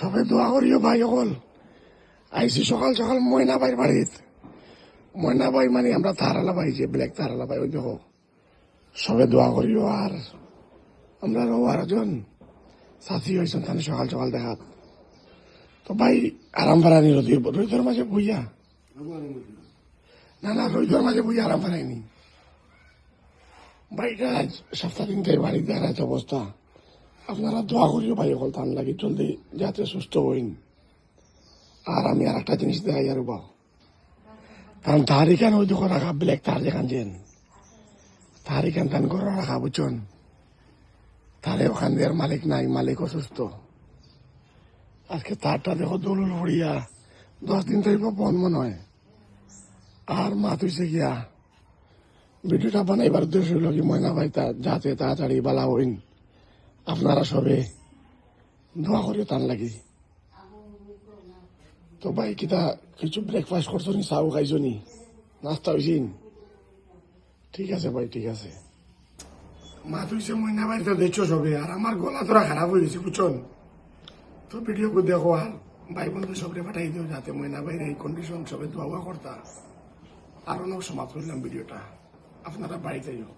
সবে দোয়া করিও ভাই সকল। আইসি সকাল সকাল ময়না ভাইয়ের বাড়িত। ময়না ভাই মানে আমরা তারালা ভাই, যে ব্ল্যাক তারালা ভাই, ওই দেখো সবে দোয়া করিও। আর আমরা আরেকজন সাথী হয়েছেন তাহলে সকাল সকাল দেখাত। তো ভাই আরাম পারানি রোদের মাঝে বইয়া, না রোদের মাঝে বইয়া আরাম পারাইনি ভাইটা। সপ্তাহ দিন থেকে বাড়ি দেখার অবস্থা। আপনারা দোয়া করিও ভাই সকল, তার লাগে জলদি যাতে সুস্থ হইন। আর আমি আর একটা জিনিস দেখাই আর বা, কারণ তার এখানে ওই দেখো রাখা ব্ল্যাক তার যেখান যেন তার এখান তান করে রাখা, বুঝছেন। তাহলে ওখান দিয়ে মালিক নাই, মালিক অসুস্থ। আজকে তারটা দেখো দলুল ভরিয়া 10 দিন থেকে বন্ধ মনে হয়। আর মা তুইছে গিয়া ভিডিওটা বানাইবার উদ্দেশ্য হইল কি ময়না ভাই যাতে তাড়াতাড়ি বালা হইন। আপনারা সবে দোয়া করিও তার লাগি। তো ভাই কিতা কিছু ব্রেকফাস্ট করছো নি, চাও খাইছো নি, নাস্তা হয়েছিন? ঠিক আছে ভাই, ঠিক আছে। মা তুইছে ময়না ভাই তো দেখছো সবে। আর আমার গলা তোরা খারাপ হয়ে গেছে, বুঝছেন। তো ভিডিও করে দেখো আর ভাই বন্ধু সবরে পাঠাই দিও, যাতে ময়না ভাইয়ের এই কন্ডিশন সবে দোয়া করতা। আর অনেক সমাপ্ত করলাম ভিডিওটা। আপনারা বাড়িতে যাও।